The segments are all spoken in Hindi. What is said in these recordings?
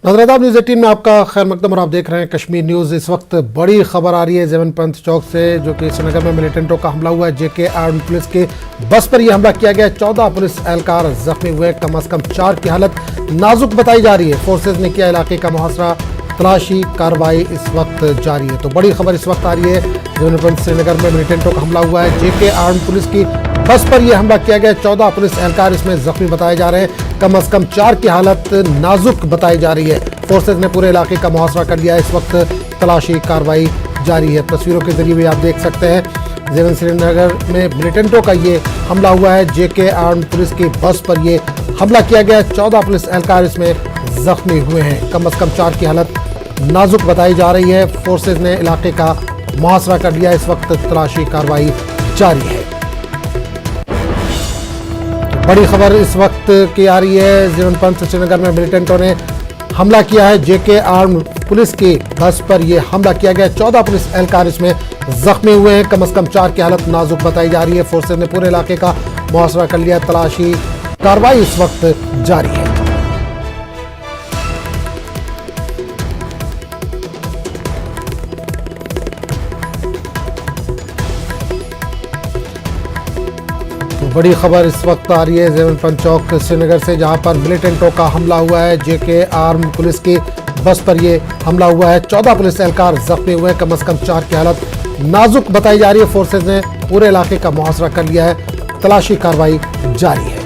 हजरत न्यूज़ 18 में आपका खैर मकदम और आप देख रहे हैं कश्मीर न्यूज़। इस वक्त बड़ी खबर आ रही है जेवन पंथ चौक से, जो कि श्रीनगर में मिलिटेंटों का हमला हुआ है। जेके आर्म्ड पुलिस के बस पर यह हमला किया गया। 14 पुलिस एहलकार जख्मी हुए, कम से कम 4 की हालत नाजुक बताई जा रही है। फोर्सेज ने किया इलाके का मुहासरा, तलाशी कार्रवाई इस वक्त जारी है। तो बड़ी खबर इस वक्त आ रही है जेवन पंथ श्रीनगर में मिलिटेंटों का हमला हुआ है। जेके आर्म्ड पुलिस की बस पर यह हमला किया गया। 14 पुलिस एहलकार इसमें जख्मी बताए जा रहे हैं, कम से कम 4 की हालत नाजुक बताई जा रही है। फोर्सेज ने पूरे इलाके का मुहासरा कर लिया है। इस वक्त तलाशी कार्रवाई जारी है। तस्वीरों के जरिए भी आप देख सकते हैं जेवन श्रीनगर में मिलिटेंटों का ये हमला हुआ है। जेके आर्म्ड पुलिस की बस पर ये हमला किया गया। 14 पुलिस एहलकार इसमें जख्मी हुए हैं, कम से कम 4 की हालत नाजुक बताई जा रही है। फोर्सेज ने इलाके का मुहासरा कर लिया। इस वक्त तलाशी कार्रवाई जारी है। बड़ी खबर इस वक्त की आ रही है जेवन पंथ श्रीनगर में मिलिटेंटों ने हमला किया है। जेके आर्म्ड पुलिस की बस पर यह हमला किया गया। 14 पुलिस एहलकार इसमें जख्मी हुए हैं, कम से कम 4 की हालत नाजुक बताई जा रही है। फोर्सेज ने पूरे इलाके का मुहासरा कर लिया। तलाशी कार्रवाई इस वक्त जारी है। बड़ी खबर इस वक्त आ रही है जेवन पंथ चौक श्रीनगर से, जहां पर मिलिटेंटों का हमला हुआ है। जेके आर्म्ड पुलिस की बस पर यह हमला हुआ है। 14 पुलिस एहलकार जख्मी हुए, कम से कम 4 की हालत नाजुक बताई जा रही है। फोर्सेज ने पूरे इलाके का मुहासरा कर लिया है। तलाशी कार्रवाई जारी है।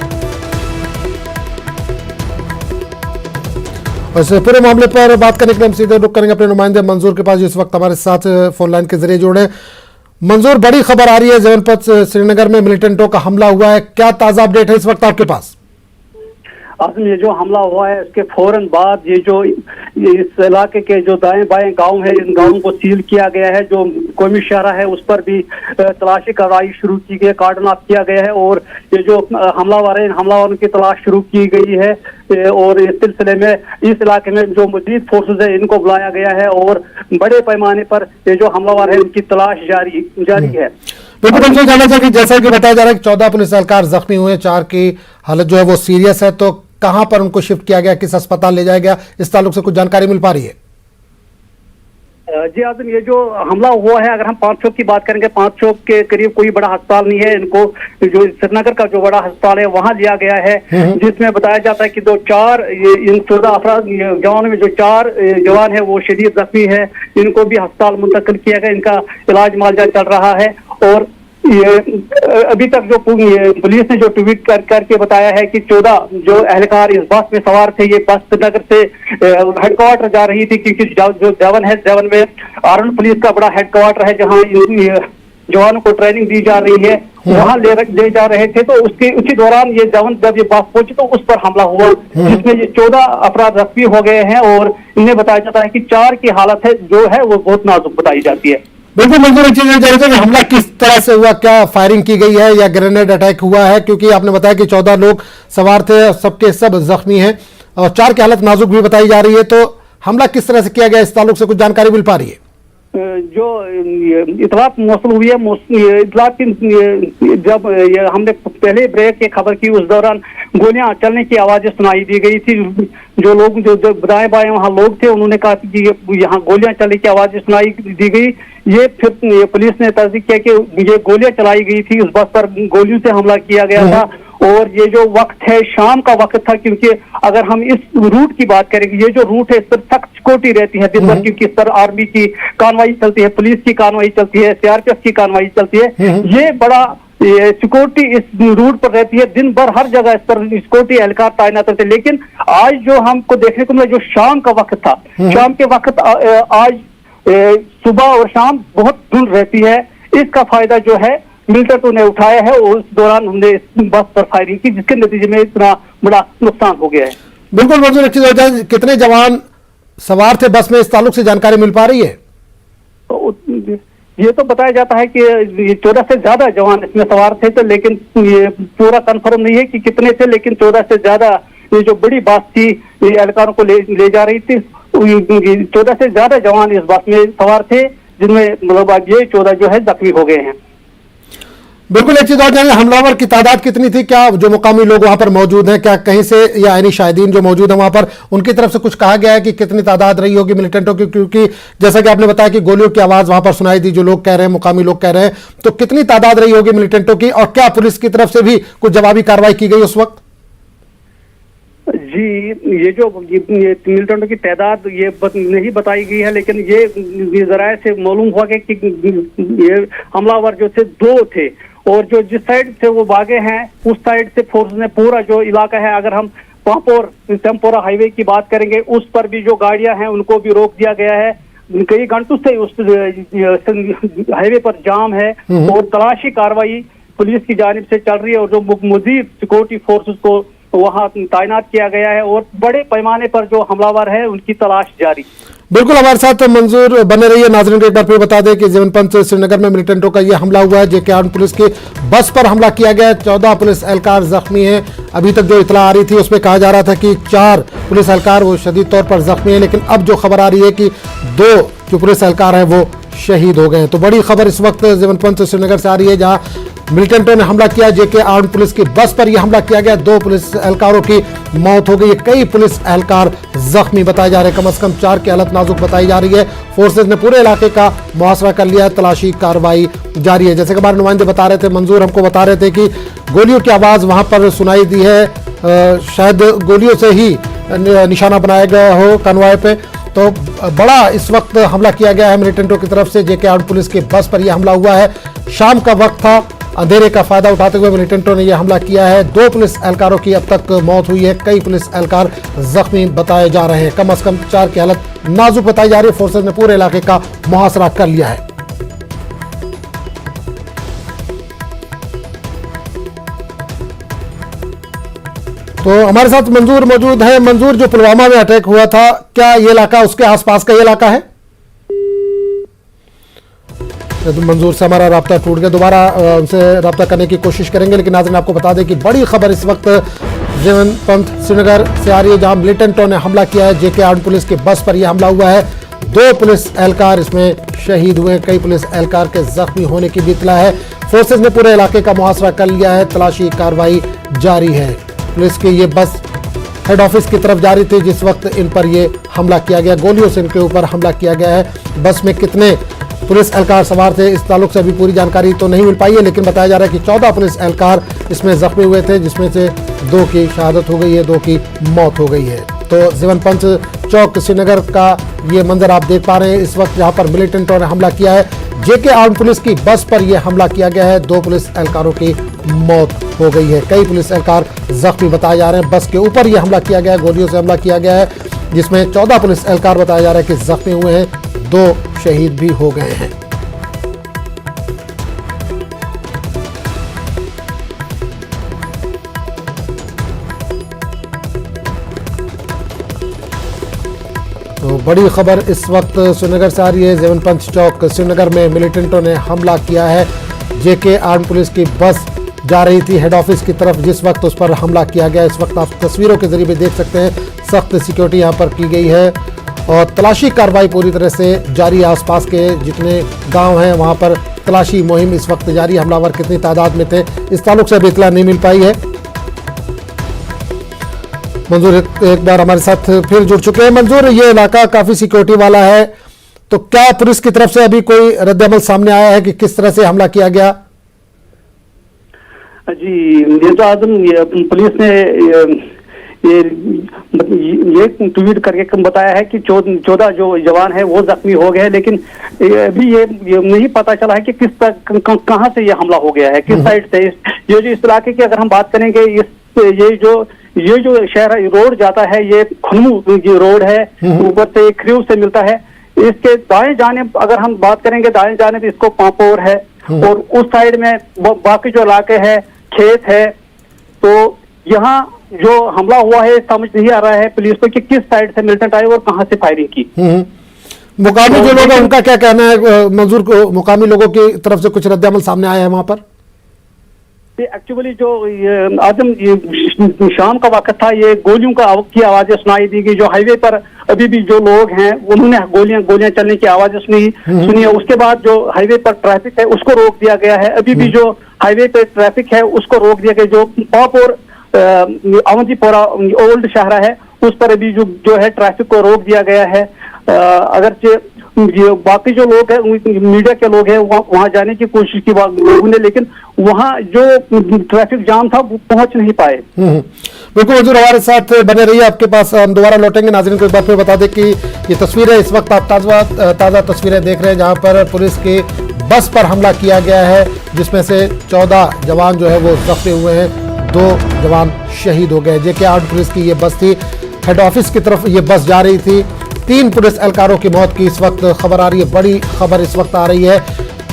और इस पूरे मामले पर बात करने के लिए हम सीधे रुक करेंगे अपने नुमाइंदे मंजूर के पास, जो इस वक्त हमारे साथ फोन लाइन के जरिए जुड़े। मंजूर, बड़ी खबर आ रही है जेवन पंथ श्रीनगर में मिलिटेंटों का हमला हुआ है, क्या ताजा अपडेट है इस वक्त आपके पास? आजम, ये जो हमला हुआ है इसके फौरन बाद ये इस इलाके के जो दाएं बाएं गांव है, इन गांवों को सील किया गया है। जो कौमी शहरा है उस पर भी तलाशी कार्रवाई शुरू की गई, कार्डन ऑफ किया गया है और ये जो हमलावर है इन हमलावरों की तलाश शुरू की गई है। और इस सिलसिले में इस इलाके में जो मजीद फोर्सेज है इनको बुलाया गया है और बड़े पैमाने पर ये जो हमलावर है उनकी तलाश जारी है। बिल्कुल, हमसे जानना चाहिए कि जैसा कि बताया जा रहा है कि 14 पुलिस एहलकार जख्मी हुए, 4 की हालत जो है वो सीरियस है, तो कहां पर उनको शिफ्ट किया गया, किस अस्पताल ले जाया गया, इस ताल्लुक से कुछ जानकारी मिल पा रही है? जी आजम, ये जो हमला हुआ है, अगर हम पांच चौक की बात करेंगे, पांच चौक के करीब कोई बड़ा अस्पताल नहीं है। इनको जो श्रीनगर का जो बड़ा अस्पताल है वहां लिया गया है, जिसमें बताया जाता है कि इन 14 अफराद जवानों में जो 4 जवान है वो शदीद जख्मी है। इनको भी अस्पताल मुंतकिल किया गया, इनका इलाज मुआवजा चल रहा है। और ये अभी तक जो पुलिस ने जो ट्वीट करके बताया है कि 14 जो एहलकार इस बस में सवार थे, ये बस श्रीनगर से हेडक्वार्टर जा रही थी, क्योंकि जो देवन है, देवन में आर्म्ड पुलिस का बड़ा हेडक्वार्टर है जहां जवानों को ट्रेनिंग दी जा रही है, वहां ले जा रहे थे। तो उसी दौरान ये जवान जब ये बस पहुंची तो उस पर हमला हुआ, जिसमें ये 14 अफराद जख्मी हो गए हैं और इन्हें बताया जाता है कि 4 की हालत है जो है वो बहुत नाजुक बताई जाती है। बिल्कुल मंजूर, एक चीज कि हमला किस तरह से हुआ, क्या फायरिंग की गई है या ग्रेनेड अटैक हुआ है? क्योंकि आपने बताया कि 14 लोग सवार थे, सबके सब जख्मी हैं और 4 की हालत नाजुक भी बताई जा रही है। तो हमला किस तरह से किया गया, इस ताल्लुक से कुछ जानकारी मिल पा रही है? जो इतलाक मौसूल हुई है, इतलाक जब हमने पहले ब्रेक की खबर की, उस दौरान गोलियां चलने की आवाजें सुनाई दी गई थी। जो लोग जो दाएं बाएं वहाँ लोग थे, उन्होंने कहा कि यहाँ गोलियां चलने की आवाजें सुनाई दी गई। ये फिर पुलिस ने तस्दीक किया कि ये गोलियां चलाई गई थी, उस बस पर गोलियों से हमला किया गया था। और ये जो वक्त है शाम का वक्त था, क्योंकि अगर हम इस रूट की बात करेंगे, ये जो रूट है इस पर सख्त सिक्योरिटी रहती है दिन भर, क्योंकि इस पर आर्मी की कार्रवाई चलती है, पुलिस की कार्रवाई चलती है, सीआरपीएफ की कार्रवाई चलती है। ये बड़ा सिक्योरिटी इस रूट पर रहती है, दिन भर हर जगह इस पर सिक्योरिटी एहलकार तैनात रहते हैं। लेकिन आज जो हमको देखने को मिला, जो शाम का वक्त था, शाम के वक्त आज सुबह और शाम बहुत धुंध रहती है, इसका फायदा जो है मिलिटेंटों ने उठाया है। और उस दौरान हमने बस पर फायरिंग की, जिसके नतीजे में इतना बड़ा नुकसान हो गया है। बिल्कुल मंजूर, एक चीज, कितने जवान सवार थे बस में, इस ताल्लुक से जानकारी मिल पा रही है? तो ये तो बताया जाता है कि 14 से ज्यादा जवान इसमें सवार थे, लेकिन ये पूरा कंफर्म नहीं है कि कितने थे। लेकिन 14 से ज्यादा ये जो बड़ी बस थी, एहलकारों को ले जा रही थी, 14 से ज्यादा जवान इस बस में सवार थे, जिनमें मतलब ये 14 जो है जख्मी हो गए हैं। बिल्कुल, एक चीज और जानिए, हमलावर की तादाद कितनी थी? क्या जो मुकामी लोग वहां पर मौजूद हैं, क्या कहीं से या यानी शाहिदीन जो मौजूद है वहां पर, उनकी तरफ से कुछ कहा गया है कि कितनी तादाद रही होगी मिलिटेंटों की? क्योंकि जैसा कि आपने बताया कि गोलियों की आवाज वहां पर सुनाई दी, जो लोग कह रहे हैं, मुकामी लोग कह रहे हैं, तो कितनी तादाद रही होगी मिलिटेंटों की? और क्या पुलिस की तरफ से भी कुछ जवाबी कार्रवाई की गई उस वक्त? जी, ये मिलिटेंटों की तादाद नहीं बताई गई है, लेकिन ये जराये से मालूम हुआ कि ये हमलावर जो थे 2 थे, और जो जिस साइड से वो भागे हैं उस साइड से फोर्स ने पूरा जो इलाका है, अगर हम पांपोर टेम्पोरा हाईवे की बात करेंगे, उस पर भी जो गाड़ियां हैं उनको भी रोक दिया गया है। कई घंटों से उस हाईवे पर जाम है और तलाशी कार्रवाई पुलिस की जानिब से चल रही है, और जो मजीद सिक्योरिटी फोर्सेस को वहां तैनात किया गया है, और बड़े पैमाने पर जो हमलावर है उनकी तलाश जारी। बिल्कुल, हमारे साथ मंजूर बने रहिए। नाज़रीन को एक बार फिर बता दें कि जीवनपंथ श्रीनगर में मिलिटेंटों का यह हमला हुआ है। जेके आर्म पुलिस की बस पर हमला किया गया है। 14 पुलिस एहलकार जख्मी हैं। अभी तक जो इतला आ रही थी उसमें कहा जा रहा था कि 4 पुलिस एहलकार वो शदीद तौर पर जख्मी हैं, लेकिन अब जो खबर आ रही है कि 2 जो पुलिस एहलकार हैं वो शहीद हो गए हैं। तो बड़ी खबर इस वक्त जीवनपंथ श्रीनगर से आ रही है, जहां मिलिटेंटों ने हमला किया। जेके आर्म पुलिस की बस पर यह हमला किया गया। 2 पुलिस एहलकारों की मौत हो गई है, कई पुलिस एहलकार जख्मी बताए जा रहे हैं। कम से कम 4 की हालत नाजुक बताई जा रही है। फोर्सेज ने पूरे इलाके का मुहासरा कर लिया है, तलाशी कार्रवाई जारी है। जैसे कि हमारे नुमाइंदे बता रहे थे, मंजूर हमको बता रहे थे कि गोलियों की आवाज वहां पर सुनाई दी है। शायद गोलियों से ही निशाना बनाया गया हो कन्वॉय पे। तो बड़ा इस वक्त हमला किया गया है मिलिटेंटों की तरफ से। जेके आर्म पुलिस की बस पर यह हमला हुआ है। शाम का वक्त था, अंधेरे का फायदा उठाते हुए मिलिटेंटों ने यह हमला किया है। 2 पुलिस एहलकारों की अब तक मौत हुई है, कई पुलिस एहलकार जख्मी बताए जा रहे हैं। कम से कम 4 की हालत नाजुक बताई जा रही है। फोर्सेज ने पूरे इलाके का मुहासरा कर लिया है। तो हमारे साथ मंजूर मौजूद है। मंजूर, जो पुलवामा में अटैक हुआ था, क्या ये इलाका उसके आसपास का ये इलाका है? तो मंजूर से हमारा राब्ता टूट गया। दोबारा उनसे राब्ता करने की कोशिश करेंगे, लेकिन नाज़रीन आपको बता दें कि बड़ी खबर इस वक्त जीवनपंथ श्रीनगर से आ रही है, जहां मिलिटेंटों ने हमला किया है। जेके आर्म पुलिस की बस पर यह हमला हुआ है। 2 पुलिस एहलकार इसमें शहीद हुए, कई पुलिस एहलकार के जख्मी होने की भी इत्तला है। फोर्सेज ने पूरे इलाके का मुहासरा कर लिया है, तलाशी कार्रवाई जारी है। पुलिस की ये बस हेड ऑफिस की तरफ जा रही थी जिस वक्त इन पर यह हमला किया गया। गोलियों से इनके ऊपर हमला किया गया है। बस में कितने पुलिस एहलकार सवार थे, इस ताल्लुक से अभी पूरी जानकारी तो नहीं मिल पाई है, लेकिन बताया जा रहा है कि 14 पुलिस एहलकार इसमें जख्मी हुए थे, जिसमें से 2 की शहादत हो गई है, 2 की मौत हो गई है। तो जीवनपंथ चौक श्रीनगर का ये मंजर आप देख पा रहे हैं इस वक्त, जहां पर मिलिटेंटों ने हमला किया है। जेके आर्म पुलिस की बस पर यह हमला किया गया है। 2 पुलिस एहलकारों की मौत हो गई है, कई पुलिस एहलकार जख्मी बताए जा रहे हैं। बस के ऊपर यह हमला किया गया है, गोलियों से हमला किया गया है, जिसमें 14 पुलिस एहलकार बताया जा रहा है कि जख्मी हुए हैं, 2 शहीद भी हो गए हैं। तो बड़ी खबर इस वक्त श्रीनगर से आ रही है। जीवनपंथ चौक श्रीनगर में मिलिटेंटों ने हमला किया है। जेके आर्म पुलिस की बस जा रही थी हेड ऑफिस की तरफ, जिस वक्त उस पर हमला किया गया। इस वक्त आप तस्वीरों के जरिए भी देख सकते हैं, सख्त सिक्योरिटी यहाँ पर की गई है और तलाशी कार्रवाई पूरी तरह से जारी है। आसपास के जितने गांव हैं वहाँ पर तलाशी मुहिम इस वक्त जारी। हमलावर कितनी तादाद में थे, इस ताल्लुक से अभी इत्तला नहीं मिल पाई है। मंजूर एक बार हमारे साथ फिर जुड़ चुके हैं। मंजूर, ये इलाका काफी सिक्योरिटी वाला है, तो क्या पुलिस की तरफ से अभी कोई रद्द-ए-अमल सामने आया है कि किस तरह से हमला किया गया? जी, ये तो आजम पुलिस ने ये ट्वीट करके बताया है कि 14 जो जवान है वो जख्मी हो गए हैं, लेकिन अभी ये नहीं पता चला है कि किस कहां से ये हमला हो गया है, किस साइड से। ये जो इस इलाके की अगर हम बात करेंगे, ये जो शहर रोड जाता है, ये खुनमू की रोड है, ऊपर से क्रियो से मिलता है। इसके दाएं जानिब अगर हम बात करेंगे, दाएं जानिब इसको पांपोर है, और उस साइड में बाकी जो इलाके हैं खेत है। तो यहाँ जो हमला हुआ है समझ नहीं आ रहा है पुलिस को कि किस साइड से मिलिटेंट आए और कहां से फायरिंग की। मुकामी जो लोग हैं उनका क्या कहना है? मंजूर को मुकामी लोगों की तरफ से कुछ रद्द-ए-अमल सामने आया है वहां पर? ये एक्चुअली जो ये आजम ये शाम का वक्त था, ये गोलियों की आवाजें सुनाई दी गई। जो हाईवे पर अभी भी जो लोग हैं उन्होंने गोलियां चलने की आवाजें सुनी है। उसके बाद जो हाईवे पर ट्रैफिक है उसको रोक दिया गया है। अभी भी जो हाईवे पे ट्रैफिक है उसको रोक दिया गया। जो पापोर अवंतीपोरा ओल्ड शहरा है उस पर अभी जो है ट्रैफिक को रोक दिया गया है। अगरचे ये बाकी जो लोग हैं मीडिया के लोग हैं वहां जाने की कोशिश की लोगों ने, लेकिन वहां जो ट्रैफिक जाम था वो पहुंच नहीं पाए। बिल्कुल हुजूर, हमारे साथ बने रहिए। आपके पास हम दोबारा लौटेंगे। नाज़रीन को एक बार फिर बता दें कि ये तस्वीरें इस वक्त आप ताज़ा तस्वीरें देख रहे हैं जहां पर पुलिस की बस पर हमला किया गया है, जिसमें से 14 जवान जो है वो जख्मी हुए हैं, 2 जवान शहीद हो गए। जेके आर्म्ड पुलिस की ये बस थी, हेड ऑफिस की तरफ ये बस जा रही थी। 3 पुलिस एहलकारों की मौत की इस वक्त खबर आ रही है। बड़ी खबर इस वक्त आ रही है।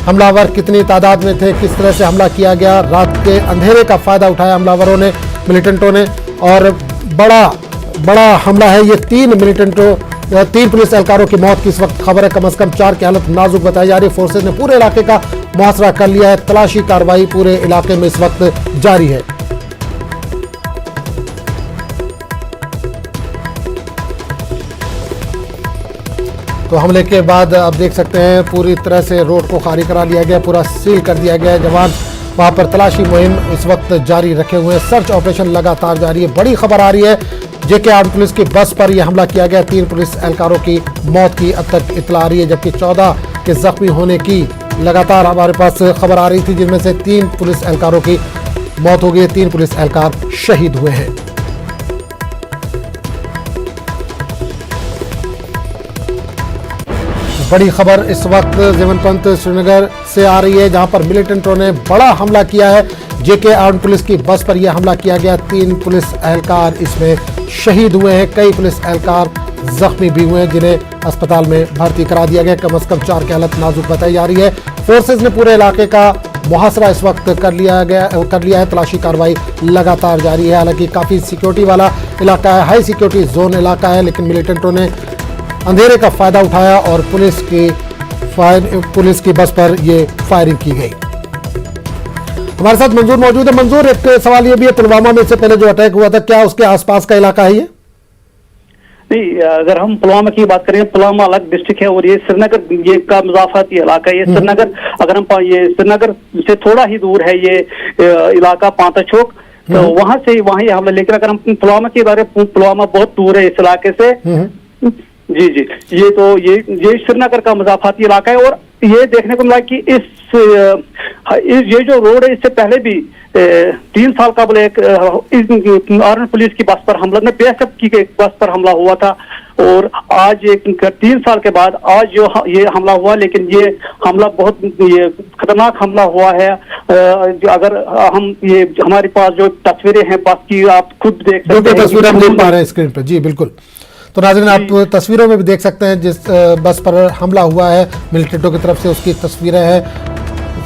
हमलावर कितनी तादाद में थे, किस तरह से हमला किया गया, रात के अंधेरे का फायदा उठाया हमलावरों ने, मिलिटेंटों ने, और बड़ा हमला है ये। 3 पुलिस एहलकारों की मौत की इस वक्त खबर है। कम से कम 4 की हालत नाजुक बताई जा रही है। फोर्सेज ने पूरे इलाके का मुहासरा कर लिया है। तलाशी कार्रवाई पूरे इलाके में इस वक्त जारी है। तो हमले के बाद आप देख सकते हैं पूरी तरह से रोड को खाली करा लिया गया, पूरा सील कर दिया गया है। जवान वहां पर तलाशी मुहिम इस वक्त जारी रखे हुए हैं। सर्च ऑपरेशन लगातार जारी है। बड़ी खबर आ रही है, जेके आर्म्ड पुलिस की बस पर यह हमला किया गया। 3 पुलिस एहलकारों की मौत की अब तक इतला आ रही है, जबकि 14 के जख्मी होने की लगातार हमारे पास खबर आ रही थी, जिनमें से 3 पुलिस एहलकारों की मौत हो गई है, 3 पुलिस एहलकार शहीद हुए हैं। बड़ी खबर इस वक्त जेवनपंत श्रीनगर से आ रही है, जहां पर मिलिटेंटों ने बड़ा हमला किया है। जेके आर्म्ड पुलिस की बस पर यह हमला किया गया। 3 पुलिस एहलकार इसमें शहीद हुए हैं, कई पुलिस एहलकार जख्मी भी हुए हैं, जिन्हें अस्पताल में भर्ती करा दिया गया। कम से कम 4 की हालत नाजुक बताई जा रही है। फोर्सेज ने पूरे इलाके का मुहासरा इस वक्त कर लिया है। तलाशी कार्रवाई लगातार जारी है। हालांकि काफ़ी सिक्योरिटी वाला इलाका है, हाई सिक्योरिटी जोन इलाका है, लेकिन मिलिटेंटों ने अंधेरे का फायदा उठाया और पुलिस की बस पर ये फायरिंग की गई। हमारे साथ मंजूर मौजूद है। मंजूर, एक सवाल ये भी है, पुलवामा में इससे पहले जो अटैक हुआ था, क्या उसके आसपास का इलाका है ये? नहीं, अगर हम पुलवामा की बात करें, पुलवामा अलग डिस्ट्रिक्ट है और ये श्रीनगर ये का मुजाफाती इलाका है। ये श्रीनगर, अगर हम ये श्रीनगर से थोड़ा ही दूर है ये इलाका पांता चौक, तो वहां से वहीं हमला। लेकिन अगर हम पुलवामा की बात करें, पुलवामा बहुत दूर है इस इलाके से। जी, ये श्रीनगर का मुजाफाती इलाका है। और ये देखने को मिला कि ये जो रोड है, इससे पहले भी 3 साल कबल एक आर्म्ड पुलिस की बस पर हमला, BSF की बस पर हमला हुआ था। और आज 3 साल के बाद आज जो ये हमला हुआ, लेकिन ये हमला बहुत खतरनाक हमला हुआ है। अगर हम ये हमारे पास जो तस्वीरें हैं बस की, आप खुद देख सकते हैं। तस्वीरें हम देख पा रहे हैं स्क्रीन पर। जी बिल्कुल। तो नाज़रीन, आप तस्वीरों में भी देख सकते हैं जिस बस पर हमला हुआ है मिलिटेंटों की तरफ से, उसकी तस्वीरें हैं।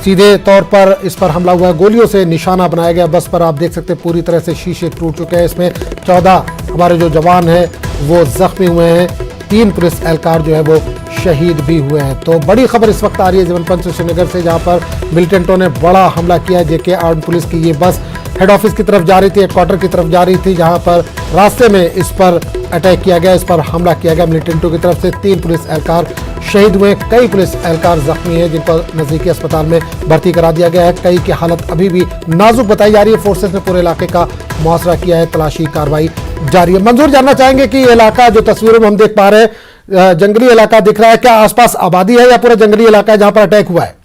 सीधे तौर पर इस पर हमला हुआ है, गोलियों से निशाना बनाया गया। बस पर आप देख सकते हैं पूरी तरह से शीशे टूट चुके हैं। इसमें 14 हमारे जो जवान हैं वो जख्मी हुए हैं, 3 पुलिस एहलकार जो है वो शहीद भी हुए हैं। तो बड़ी खबर इस वक्त आ रही है जेवनपंत श्रीनगर से, जहाँ पर मिलिटेंटों ने बड़ा हमला किया। जेके आर्म्ड पुलिस की ये बस हेड ऑफिस की तरफ जा रही थी, हेडक्वार्टर की तरफ जा रही थी, जहां पर रास्ते में इस पर अटैक किया गया, इस पर हमला किया गया मिलिटेंटों की तरफ से। 3 पुलिस एहलकार शहीद हुए, कई पुलिस एहलकार जख्मी हैं, जिनको नजदीकी अस्पताल में भर्ती करा दिया गया है। कई की हालत अभी भी नाजुक बताई जा रही है। फोर्सेज ने पूरे इलाके का मुहासरा किया है, तलाशी कार्रवाई जारी है। मंजूर, जानना चाहेंगे कि इलाका जो तस्वीरों में हम देख पा रहे हैं, जंगली इलाका दिख रहा है, क्या आसपास आबादी है या पूरा जंगली इलाका है जहां पर अटैक हुआ है?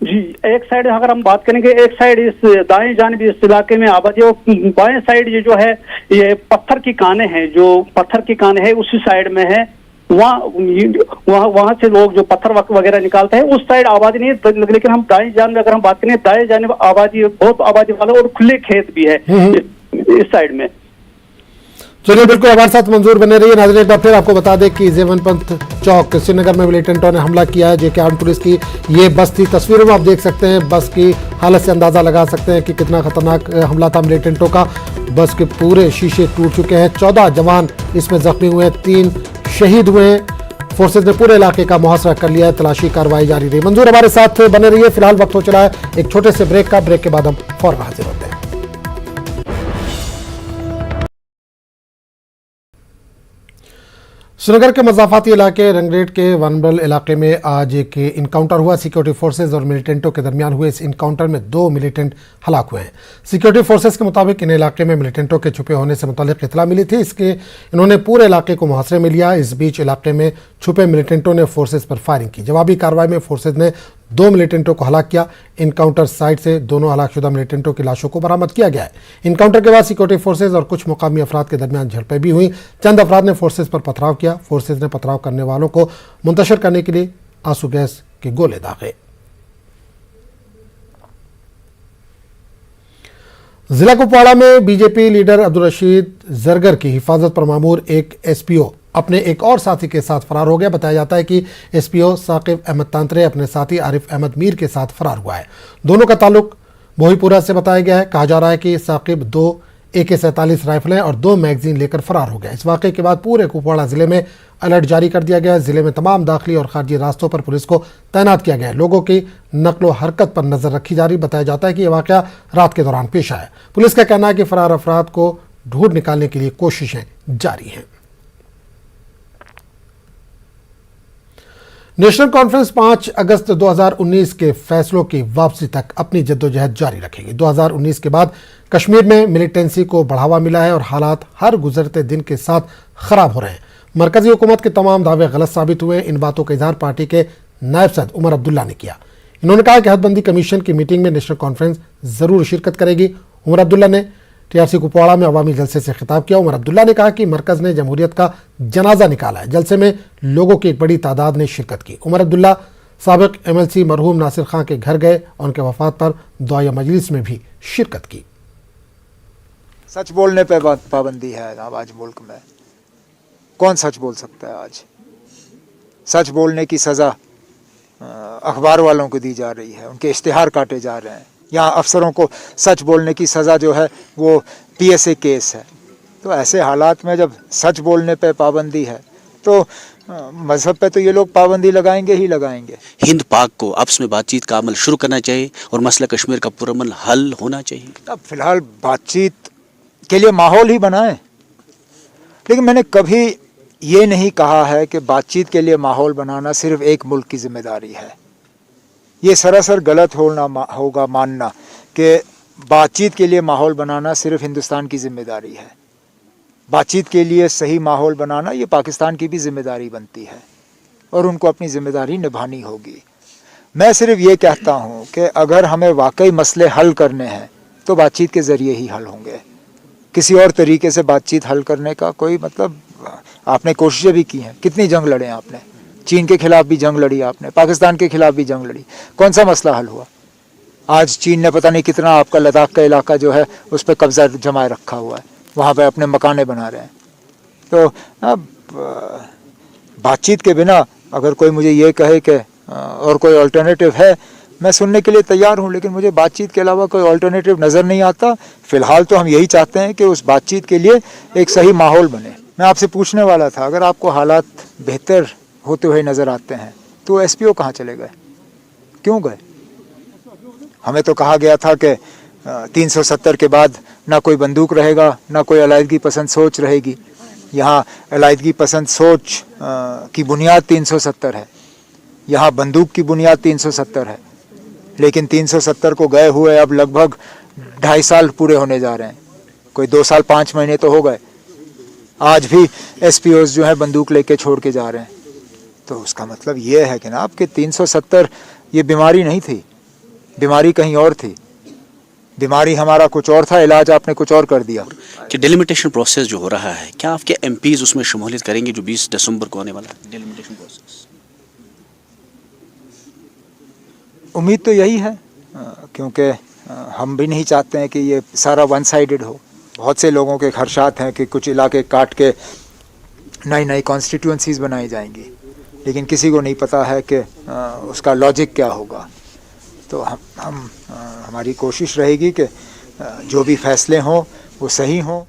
जी, एक साइड अगर हम बात करेंगे, एक साइड इस दाएं जानिब इस इलाके में आबादी, और बाएं साइड ये जो है ये पत्थर की काने हैं, जो पत्थर की काने हैं उसी साइड में है। वहाँ से लोग जो पत्थर वगैरह निकालते हैं, उस साइड आबादी नहीं है। लेकिन हम दाएं जानिब अगर हम बात करें, दाएं जानिब आबादी, बहुत आबादी वाला और खुले खेत भी है इस साइड में। चलिए, बिल्कुल हमारे साथ मंजूर बने रहिए। नाज़रीन, एक बार फिर आपको बता दें कि जेवनपंत चौक श्रीनगर में मिलिटेंटों ने हमला किया है। जेके आर्म्ड पुलिस की ये बस थी, तस्वीरों में आप देख सकते हैं। बस की हालत से अंदाज़ा लगा सकते हैं कि कितना खतरनाक हमला था मिलिटेंटों का। बस के पूरे शीशे टूट चुके हैं, 14 जवान इसमें जख्मी हुए हैं, 3 शहीद हुए हैं। फोर्सेज ने पूरे इलाके का मुहासरा कर लिया है। तलाशी कार्रवाई जारी रही। मंजूर हमारे साथ बने रहिए। फिलहाल वक्त हो चला है एक छोटे से ब्रेक का। ब्रेक के बाद हम फौरन हाजिर होते हैं। श्रीनगर के मज़ाफ़ाती इलाके रंगरेट के वनबल इलाके में आज एक इनकाउंटर हुआ। सिक्योरिटी फोर्सेज और मिलिटेंटों के दरमियान हुए इस इनकाउंटर में 2 मिलिटेंट हलाक हुए हैं। सिक्योरिटी फोर्सेज के मुताबिक इन इलाके में मिलिटेंटों के छुपे होने से मुतालिक इतला मिली थी। इसके इन्होंने पूरे इलाके को मुहासरे में लिया। इस बीच इलाके में छुपे मिलिटेंटों ने फोर्सेज पर फायरिंग की। जवाबी कार्रवाई में फोर्सेज ने 2 मिलिटेंटों को हलाक किया। इनकाउंटर साइट से दोनों हलाकशुदा मिलिटेंटों की लाशों को बरामद किया गया है। इनकाउंटर के बाद सिक्योरिटी फोर्सेज और कुछ मुकामी अफराद के दरमियान झड़पें भी हुई। चंद अफराद ने फोर्सेज पर पथराव किया। फोर्सेज ने पथराव करने वालों को मुंतशिर करने के लिए आंसू गैस के गोले दागे। जिला कुपवाड़ा में बीजेपी लीडर अब्दुल रशीद जरगर की हिफाजत पर मामूर एक एसपीओ अपने एक और साथी के साथ फरार हो गया। बताया जाता है कि एसपीओ साकिब अहमद तांतरे अपने साथी आरिफ अहमद मीर के साथ फरार हुआ है। दोनों का ताल्लुक बोहीपुरा से बताया गया है। कहा जा रहा है कि साकिब 2 AK-47 राइफलें और 2 मैगजीन लेकर फरार हो गया। इस वाक़े के बाद पूरे कुपवाड़ा जिले में अलर्ट जारी कर दिया गया है। जिले में तमाम दाखिली और खारजी रास्तों पर पुलिस को तैनात किया गया है। लोगों की नकलो हरकत पर नजर रखी जा रही। बताया जाता है कि यह वाक़या रात के दौरान पेश आया। पुलिस का कहना है कि फरार अफराद को ढूंढ निकालने के लिए कोशिशें जारी हैं। नेशनल कॉन्फ्रेंस 5 अगस्त 2019 के फैसलों की वापसी तक अपनी जद्दोजहद जारी रखेगी। 2019 के बाद कश्मीर में मिलिटेंसी को बढ़ावा मिला है और हालात हर गुजरते दिन के साथ खराब हो रहे हैं। मरकजी हुकूमत के तमाम दावे गलत साबित हुए। इन बातों का इजहार पार्टी के नायब सदर उमर अब्दुल्ला ने किया। इन्होंने कहा कि हदबंदी कमीशन की मीटिंग में नेशनल कॉन्फ्रेंस जरूर शिरकत करेगी। उमर अब्दुल्ला ने टीआरसी कुपवाड़ा में अवामी जलसे से खिताब किया। उमर अब्दुल्ला ने कहा कि मरकज ने जमहूरियत का जनाजा निकाला है। जलसे में लोगों की एक बड़ी तादाद ने शिरकत की। उमर अब्दुल्ला साबिक MLC मरहूम नासिर खां के घर गए और उनके वफात पर दुआया मजलिस में भी शिरकत की। सच बोलने पे पाबंदी है आज मुल्क में। कौन सच बोल सकता है आज? सच बोलने की सज़ा अखबार वालों को दी जा रही है। उनके इश्तिहार काटे जा रहे हैं। यहाँ अफसरों को सच बोलने की सज़ा जो है वो PSA केस है। तो ऐसे हालात में जब सच बोलने पे पाबंदी है तो मजहब पे तो ये लोग पाबंदी लगाएंगे ही लगाएंगे। हिंद पाक को आपस में बातचीत का अमल शुरू करना चाहिए और मसला कश्मीर का पुरअमन हल होना चाहिए। अब फिलहाल बातचीत के लिए माहौल ही बनाएं। लेकिन मैंने कभी ये नहीं कहा है कि बातचीत के लिए माहौल बनाना सिर्फ एक मुल्क की जिम्मेदारी है। ये सरासर गलत होगा मानना कि बातचीत के लिए माहौल बनाना सिर्फ हिंदुस्तान की जिम्मेदारी है। बातचीत के लिए सही माहौल बनाना ये पाकिस्तान की भी जिम्मेदारी बनती है और उनको अपनी जिम्मेदारी निभानी होगी। मैं सिर्फ ये कहता हूँ कि अगर हमें वाकई मसले हल करने हैं तो बातचीत के ज़रिए ही हल होंगे। किसी और तरीके से बातचीत हल करने का कोई मतलब, आपने कोशिशें भी की हैं। कितनी जंग लड़े आपने? चीन के खिलाफ भी जंग लड़ी आपने, पाकिस्तान के खिलाफ भी जंग लड़ी। कौन सा मसला हल हुआ? आज चीन ने पता नहीं कितना आपका लद्दाख का इलाका जो है उस पर कब्जा जमाए रखा हुआ है। वहाँ पे अपने मकाने बना रहे हैं। तो अब बातचीत के बिना अगर कोई मुझे ये कहे कि और कोई अल्टरनेटिव है, मैं सुनने के लिए तैयार हूँ। लेकिन मुझे बातचीत के अलावा कोई अल्टरनेटिव नज़र नहीं आता। फ़िलहाल तो हम यही चाहते हैं कि उस बातचीत के लिए एक सही माहौल बने। मैं आपसे पूछने वाला था, अगर आपको हालात बेहतर होते हुए नज़र आते हैं तो SPO कहाँ चले गए? क्यों गए? हमें तो कहा गया था कि 370 के बाद ना कोई बंदूक रहेगा, ना कोई अलायदगी पसंद सोच रहेगी। यहाँ अलायदगी पसंद सोच की बुनियाद 370 है, यहाँ बंदूक की बुनियाद 370 है। लेकिन 370 को गए हुए अब लगभग 2.5 साल पूरे होने जा रहे हैं। कोई 2 साल 5 महीने तो हो गए। आज भी SPOs जो है बंदूक लेके छोड़ के जा रहे हैं। तो उसका मतलब ये है कि ना आपके 370 ये बीमारी नहीं थी, बीमारी कहीं और थी। बीमारी हमारा कुछ और था, इलाज आपने कुछ और कर दिया। कि डिलिमिटेशन प्रोसेस जो हो रहा है, क्या आपके MPs उसमें शमूलियत करेंगे जो 20 दिसंबर को होने वाला है डिलिमिटेशन प्रोसेस? उम्मीद तो यही है, क्योंकि हम भी नहीं चाहते हैं कि ये सारा वन साइडेड हो। बहुत से लोगों के खदशात हैं कि कुछ इलाके काट के नई नई कॉन्स्टिट्यूंसीज़ बनाई जाएंगी, लेकिन किसी को नहीं पता है कि उसका लॉजिक क्या होगा। तो हमारी कोशिश रहेगी कि जो भी फैसले हों वो सही हों।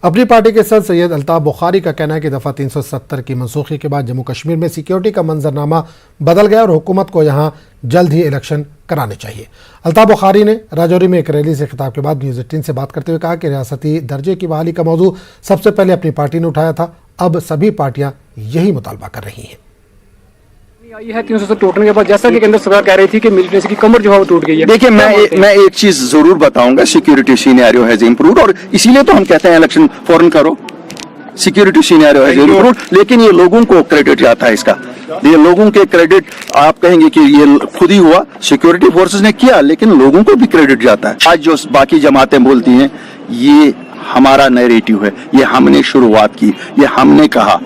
अपनी पार्टी के सदस्य सैयद अल्ताफ बुखारी का कहना है कि दफ़ा 370 की मनसूखी के बाद जम्मू कश्मीर में सिक्योरिटी का मंजरनामा बदल गया और हुकूमत को यहाँ जल्द ही इलेक्शन कराने चाहिए। अल्ताफ बुखारी ने राजौरी में एक रैली से खिताब के बाद न्यूज़ 18 से बात करते हुए कहा कि रियासती दर्जे की बहाली का मौजू सबसे पहले अपनी पार्टी ने उठाया था, अब सभी पार्टियां यही मुतालबा कर रही हैं। आई है 370 टूटने के बाद, जैसा कि केंद्र सरकार कह रही थी कि मिलिटेंसी की कमर जो है वो टूट गई है। देखिए, मैं एक चीज जरूर बताऊंगा, सिक्योरिटी सिनेरियो हैज इंप्रूव्ड और इसीलिए तो हम कहते हैं इलेक्शन फौरन करो। सिक्योरिटी सिनेरियो हैज इंप्रूव्ड, लेकिन ये लोगों को क्रेडिट जाता है इसका। ये लोगों के क्रेडिट, आप कहेंगे कि ये खुद ही हुआ, सिक्योरिटी फोर्सेस ने किया, लेकिन लोगों को भी क्रेडिट जाता है। आज जो बाकी जमातें बोलती हैं, ये हमारा नैरेटिव है, ये हमने शुरुआत की, ये हमने कहा,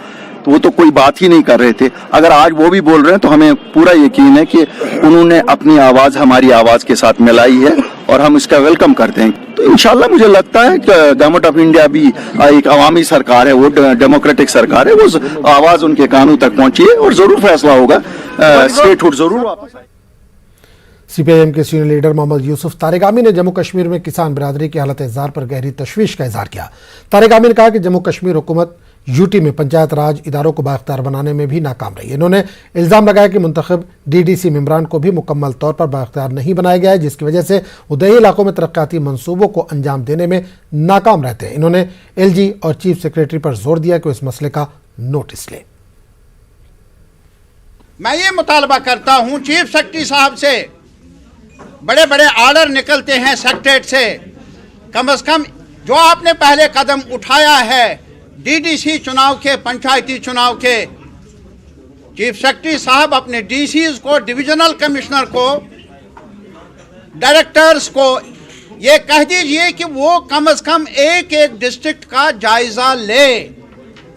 तो वो तो कोई बात ही नहीं कर रहे थे। अगर आज वो भी बोल रहे हैं तो हमें पूरा यकीन है कि उन्होंने अपनी आवाज हमारी आवाज के साथ मिलाई है और हम इसका वेलकम करते हैं। तो इंशाल्लाह मुझे लगता है कि गवर्नमेंट ऑफ इंडिया भी एक अवामी सरकार है, वो डेमोक्रेटिक सरकार है, वो आवाज उनके कानों तक पहुंची है और जरूर फैसला होगा, स्टेटहुड जरूर वापस आए। सीपीआईएम के सीनियर लीडर मोहम्मद यूसुफ तारिगामी ने जम्मू कश्मीर में किसान बिरादरी की हालत इज़्ज़ार पर गहरी तशवीश का इजहार किया। तारिगामी ने कहा कि जम्मू कश्मीर हुकूमत यूटी में पंचायत राज इदारों को बाख्तियार बनाने में भी नाकाम रही। इन्होंने इल्ज़ाम लगाया कि मुंतखब डीडीसी मेंबरान को भी मुकम्मल तौर पर बाख्तियार नहीं बनाया गया है, जिसकी वजह से उदयी इलाकों में तरक्याती मंसूबों को अंजाम देने में नाकाम रहते हैं। इन्होंने एलजी और चीफ सेक्रेटरी पर जोर दिया कि वो इस मसले का नोटिस लें। मैं ये मुतालबा करता हूँ चीफ सेक्रेटरी साहब से, बड़े बड़े ऑर्डर निकलते हैं सेक्रेटरीट से, कम से कम जो आपने पहले कदम उठाया है डीडीसी चुनाव के, पंचायती चुनाव के, चीफ सेक्रेटरी साहब अपने डीसीज को, डिविजनल कमिश्नर को, डायरेक्टर्स को ये कह दीजिए कि वो कम से कम एक एक डिस्ट्रिक्ट का जायजा ले।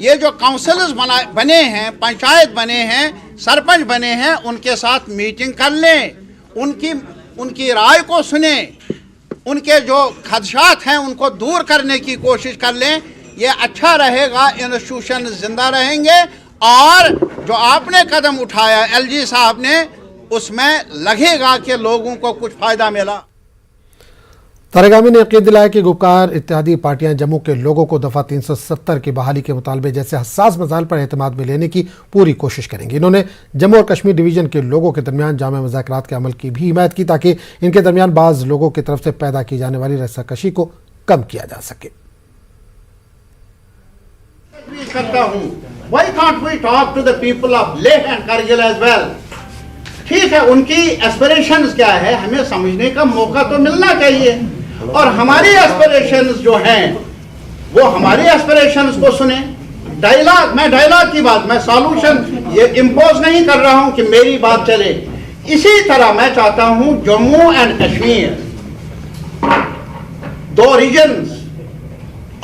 ये जो काउंसिलर्स बने हैं, पंचायत बने हैं, सरपंच बने हैं, उनके साथ मीटिंग कर लें, उनकी राय को सुने, उनके जो खदशात हैं उनको दूर करने की कोशिश कर लें। ये अच्छा रहेगा, इंस्टीट्यूशन जिंदा रहेंगे और जो आपने कदम उठाया एलजी साहब ने, उसमें लगेगा कि लोगों को कुछ फायदा मिला। तारिगामी ने यकीन दिलाया कि गुपकार इत्यादि पार्टियां जम्मू के लोगों को दफ़ा 370 की बहाली के मुतालबे जैसे हसास मसाइल पर एतमाद में लेने की पूरी कोशिश करेंगे। इन्होंने जम्मू और कश्मीर डिवीजन के लोगों के दरमियान जामे मुज़ाकरात के अमल की भी हिमायत की, ताकि इनके दरमियान बाज़ लोगों की तरफ से पैदा की जाने वाली रस्साकशी को कम किया जा सके। करता हूं, why can't we talk to the people of Leh and Kargil as well? ठीक है, उनकी एस्पिरेशंस क्या है हमें समझने का मौका तो मिलना चाहिए, और हमारी एस्पिरेशंस जो हैं वो हमारी एस्पिरेशंस को सुने। डायलॉग, मैं डायलॉग की बात, मैं सॉल्यूशन ये इम्पोज नहीं कर रहा हूं कि मेरी बात चले। इसी तरह मैं चाहता हूं जम्मू एंड कश्मीर, दो रीजन्स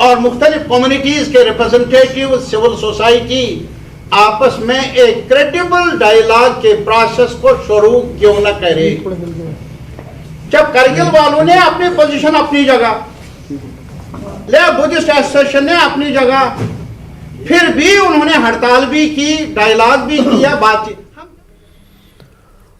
और मुख्तलिफ कम्युनिटीज के रिप्रेजेंटेटिव, सिविल सोसाइटी आपस में एक क्रेडिबल डायलॉग के प्रोसेस को शुरू क्यों न करे। जब करगिल वालों ने अपनी पोजीशन अपनी जगह, ले बुद्धिस्ट एसोसिएशन ने अपनी जगह, फिर भी उन्होंने हड़ताल भी की, डायलॉग भी किया, बातचीत।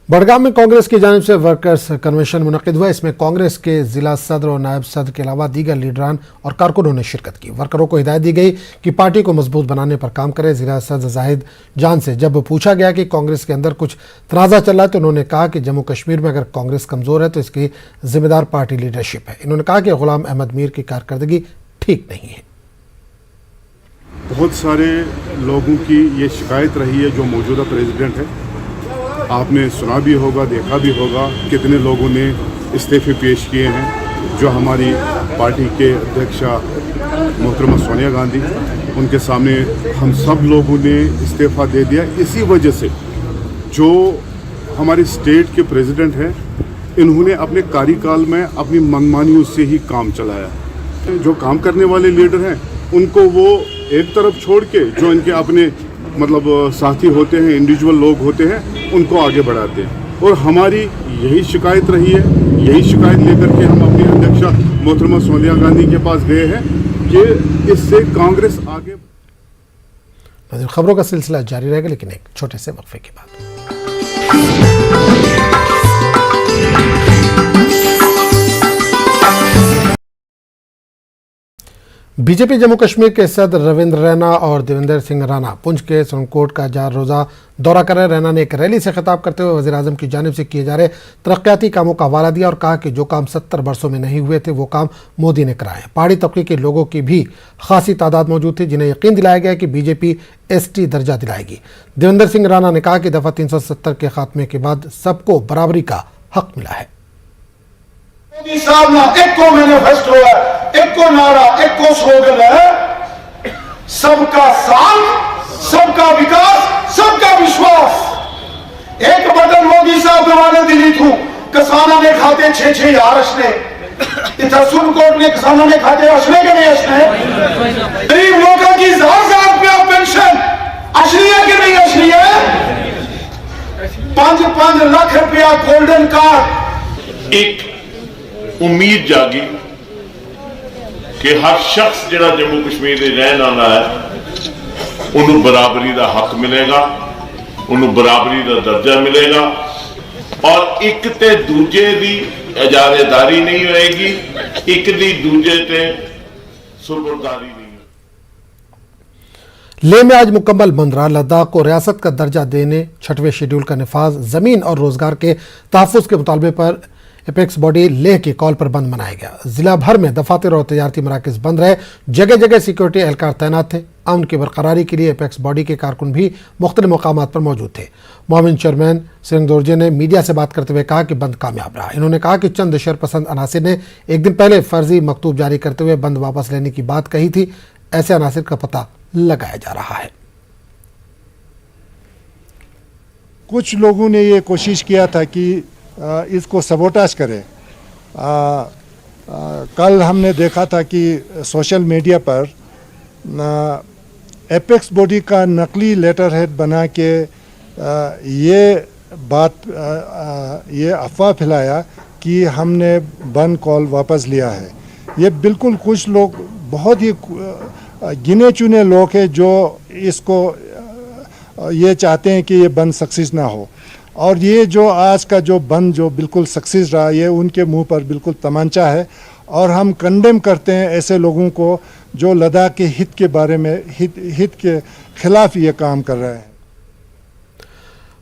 बड़गाम में कांग्रेस की जानिब से वर्कर्स कन्वेंशन मुनक़िद हुआ। इसमें कांग्रेस के जिला सदर और नायब सदर के अलावा दीगर लीडरान और कारकुनों ने शिरकत की। वर्करों को हिदायत दी गई कि पार्टी को मजबूत बनाने पर काम करें। जिला सदर जाहिद जान से जब पूछा गया कि कांग्रेस के अंदर कुछ तनाज़ा चल रहा है तो उन्होंने कहा कि जम्मू कश्मीर में अगर कांग्रेस कमज़ोर है तो इसकी जिम्मेदार पार्टी लीडरशिप है। इन्होंने कहा कि गुलाम अहमद मीर की कारकर्दगी ठीक नहीं है। बहुत सारे लोगों की ये शिकायत रही है, जो मौजूदा प्रेसिडेंट है, आपने सुना भी होगा, देखा भी होगा, कितने लोगों ने इस्तीफे पेश किए हैं। जो हमारी पार्टी के अध्यक्षा मोहतरमा सोनिया गांधी, उनके सामने हम सब लोगों ने इस्तीफा दे दिया। इसी वजह से जो हमारे स्टेट के प्रेसिडेंट हैं, इन्होंने अपने कार्यकाल में अपनी मनमानियों से ही काम चलाया। जो काम करने वाले लीडर हैं उनको वो एक तरफ छोड़ के जो इनके अपने मतलब साथी होते हैं, इंडिविजुअल लोग होते हैं, उनको आगे बढ़ाते हैं। और हमारी यही शिकायत रही है, यही शिकायत लेकर के हम अपनी अध्यक्षा मोहतरमा सोनिया गांधी के पास गए हैं कि इससे कांग्रेस आगे। खबरों का सिलसिला जारी रहेगा, लेकिन एक छोटे से वक्फे के बाद। बीजेपी जम्मू कश्मीर के सदर रविंद्र रैना और देवेंद्र सिंह राणा पुंछ के सुरनकोट का 4 रोज़ा दौरा कर रहे। रैना ने एक रैली से खिताब करते हुए वज़ीर-ए-आज़म की जानिब से किए जा रहे तरक्याती कामों का हवाला दिया और कहा कि जो काम 70 वर्षों में नहीं हुए थे वो काम मोदी ने कराए। पहाड़ी तबके के लोगों की भी खासी तादाद मौजूद थी जिन्हें यकीन दिलाया गया कि बीजेपी ST दर्जा दिलाएगी। देवेंद्र सिंह राणा ने कहा कि दफ़ा 370 के खात्मे के बाद सबको बराबरी का हक मिला है। मोदी साहब ना एको मैनिफेस्टो है, एको नारा, एको स्लोगन है, सबका साथ, सबका विकास, सबका विश्वास। एक बटन मोदी साहब दबाने दिली थू किसानों ने खाते 6-6 हजार असने, इधर सुरनकोट में किसानों ने खाते असने के नहीं असने। गरीब लोगों की 1000 रुपया पेंशन असली है कि नहीं असली है? 5-5 लाख रुपया गोल्डन कार्ड। एक उम्मीद जागी कि हर शख्स जिहड़ा जम्मू कश्मीर दे रहन वाला है उन्होंने बराबरी का हक मिलेगा, उन्होंने बराबरी का दर्जा मिलेगा और एक ते दूजे की इजारेदारी नहीं होएगी, एक दी दूजे ते सुपुर्दारी नहीं। लेह में आज मुकम्मल बंद रहा। लद्दाख को रियासत का दर्जा देने 6वें शेड्यूल का निफाज, जमीन और रोजगार के तहफ़्फ़ुज़ के मुतालबे पर एपेक्स बॉडी लेह की कॉल पर बंद मनाया गया। जिला भर में दफातर और तजारती मराकज़ बंद रहे। जगह जगह सिक्योरिटी एहलकार तैनात थे। अमन की बरकरारी के लिए एपेक्स बॉडी के कारकुन भी मुख्तलिफ मकामात पर मौजूद थे। मोमिन चेयरमैन सिंह दोरजे ने मीडिया से बात करते हुए कहा कि बंद कामयाब रहा। इन्होंने कहा कि चंद शरपसंद अनासिर ने एक दिन पहले फर्जी मकतूब जारी करते हुए बंद वापस लेने की बात कही थी। ऐसे अनासिर का पता लगाया जा रहा है। कुछ लोगों ने ये कोशिश किया था कि इसको सबोटाज करें। कल हमने देखा था कि सोशल मीडिया पर एपेक्स बॉडी का नकली लेटर हेड बना के ये अफवाह फैलाया कि हमने बंद कॉल वापस लिया है। ये बिल्कुल कुछ लोग, बहुत ही गिने चुने लोग हैं जो इसको ये चाहते हैं कि ये बंद सक्सेस ना हो। और ये जो आज का जो बंद जो बिल्कुल सक्सेस रहा, ये उनके मुंह पर बिल्कुल तमंचा है और हम कंडेम करते हैं ऐसे लोगों को जो लद्दाख के हित के बारे में हित के खिलाफ ये काम कर रहे हैं।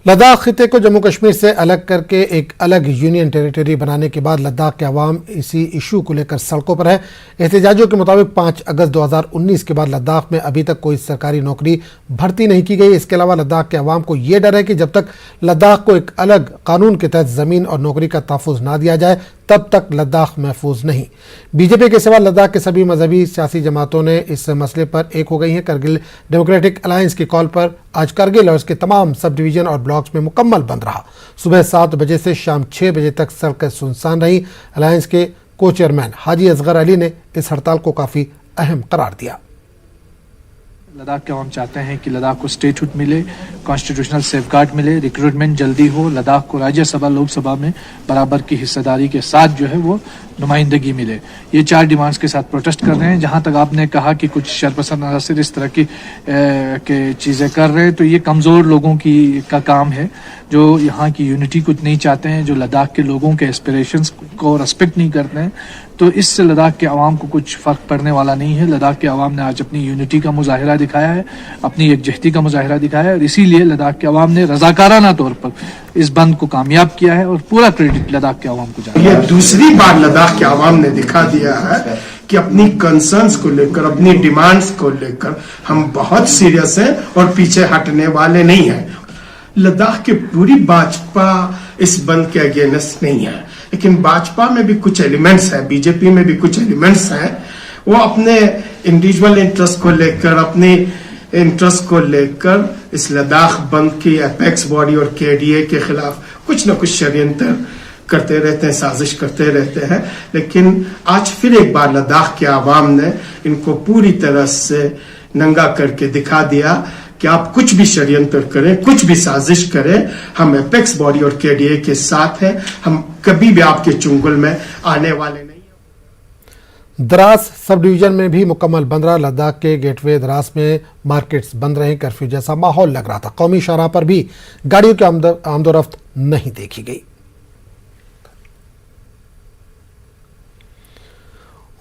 लद्दाख खिते को जम्मू कश्मीर से अलग करके एक अलग यूनियन टेरिटरी बनाने के बाद लद्दाख के अवाम इसी इशू को लेकर सड़कों पर है। एहतजाजियों के मुताबिक 5 अगस्त 2019 के बाद लद्दाख में अभी तक कोई सरकारी नौकरी भर्ती नहीं की गई। इसके अलावा लद्दाख के अवाम को ये डर है कि जब तक लद्दाख को एक अलग कानून के तहत ज़मीन और नौकरी का तहफ़्फ़ुज़ ना दिया जाए तब तक लद्दाख महफूज नहीं। बीजेपी के सिवा लद्दाख के सभी मजहबी सियासी जमातों ने इस मसले पर एक हो गई हैं। करगिल डेमोक्रेटिक अलायंस की कॉल पर आज करगिल और इसके तमाम सब डिवीज़न और ब्लॉक्स में मुकम्मल बंद रहा। सुबह 7 बजे से शाम 6 बजे तक सड़कें सुनसान रही। अलायंस के को चेयरमैन हाजी असगर अली ने इस हड़ताल को काफ़ी अहम करार दिया। लद्दाख के अवाम चाहते हैं कि लद्दाख को स्टेटहुड मिले, कॉन्स्टिट्यूशनल सेफगार्ड मिले, रिक्रूटमेंट जल्दी हो, लद्दाख को राज्यसभा लोकसभा में बराबर की हिस्सेदारी के साथ जो है वो नुमाइंदगी मिले। ये 4 डिमांड्स के साथ प्रोटेस्ट कर रहे हैं। जहां तक आपने कहा कि कुछ शरपसंद अनासिर इस तरह की चीज़ें कर रहे हैं, तो ये कमज़ोर लोगों का काम है जो यहाँ की यूनिटी को नहीं चाहते हैं, जो लद्दाख के लोगों के एस्पिरेशंस को रेस्पेक्ट नहीं करते हैं। तो इससे लद्दाख के अवाम को कुछ फ़र्क पड़ने वाला नहीं है। लद्दाख के अवाम ने आज अपनी यूनिटी का मुजाहिरा दिखाया है, अपनी एकजहती का मुजाहिरा दिखाया है और इसीलिए लद्दाख के अवाम ने रज़ाकाराना तौर पर इस बंद को कामयाब किया है और पूरा क्रेडिट लद्दाख के अवाम को जाता है। ये दूसरी बार लद्दाख के अवाम ने दिखा दिया है कि अपनी कंसर्न्स को लेकर, अपनी डिमांड्स को लेकर हम बहुत सीरियस हैं और पीछे हटने वाले नहीं हैं। लद्दाख की पूरी भाजपा इस बंद के अगेंस्ट नहीं है, लेकिन भाजपा में भी कुछ एलिमेंट्स है, बीजेपी में भी कुछ एलिमेंट्स हैं, वो अपने इंडिविजुअल इंटरेस्ट को लेकर, अपने इंटरेस्ट को लेकर इस लद्दाख बंद की एपेक्स बॉडी और KDA के खिलाफ कुछ न कुछ षड्यंत्र करते रहते हैं, साजिश करते रहते हैं। लेकिन आज फिर एक बार लद्दाख के आवाम ने इनको पूरी तरह से नंगा करके दिखा दिया कि आप कुछ भी षड्यंत्र करें, कुछ भी साजिश करें, हम एपेक्स बॉडी और KDA के साथ हैं। हम कभी भी आपके चुंगल में आने वाले नहीं। द्रास सब डिवीजन में भी मुकम्मल बंद रहा। लद्दाख के गेटवे द्रास में मार्केट्स बंद रहे। कर्फ्यू जैसा माहौल लग रहा था। कौमी शाहराह पर भी गाड़ियों की आमदोरफ्त नहीं देखी गई।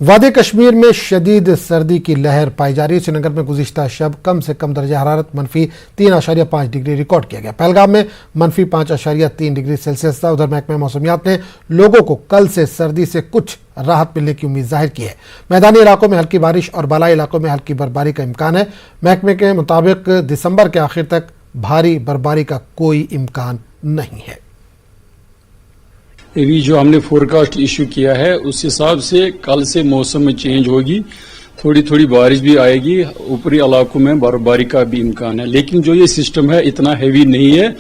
वादी कश्मीर में शदीद सर्दी की लहर पाई जा रही है। श्रीनगर में गुज़िश्ता शब कम से कम दर्जा हरारत -3.5 डिग्री रिकॉर्ड किया गया। पहलगाम में -5.3 डिग्री सेल्सियस था। उधर महकमे मौसमियात ने लोगों को कल से सर्दी से कुछ राहत मिलने की उम्मीद जाहिर की है। मैदानी इलाकों में हल्की बारिश और बालाई इलाकों में हल्की बर्फबारी का इम्कान है। महकमे के मुताबिक दिसंबर के आखिर तक भारी बर्फबारी का कोई इम्कान नहीं है। अभी जो हमने फोरकास्ट इशू किया है उस हिसाब से कल से मौसम में चेंज होगी, थोड़ी थोड़ी बारिश भी आएगी, ऊपरी इलाकों में बर्फबारी का भी इम्कान है। लेकिन जो ये सिस्टम है इतना हैवी नहीं है,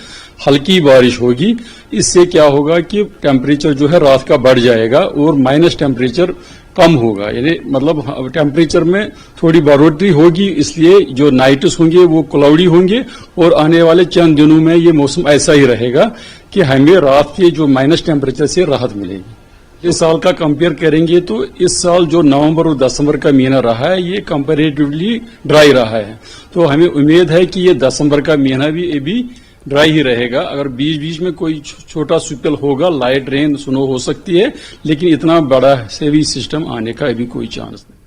हल्की बारिश होगी। इससे क्या होगा कि टेम्परेचर जो है रात का बढ़ जाएगा और माइनस टेम्परेचर कम होगा, यानी मतलब टेम्परेचर में थोड़ी बढ़ोतरी होगी। इसलिए जो नाइट्स होंगे वो क्लाउडी होंगे और आने वाले चंद दिनों में ये मौसम ऐसा ही रहेगा कि हमें रात के जो माइनस टेम्परेचर से राहत मिलेगी। इस साल का कंपेयर करेंगे तो इस साल जो नवंबर और दिसंबर का महीना रहा है ये कंपैरेटिवली ड्राई रहा है, तो हमें उम्मीद है कि ये दिसंबर का महीना भी अभी ड्राई ही रहेगा। अगर बीच बीच में कोई छोटा स्पेल होगा, लाइट रेन स्नो हो सकती है, लेकिन इतना बड़ा सेवी सिस्टम आने का अभी कोई चांस नहीं।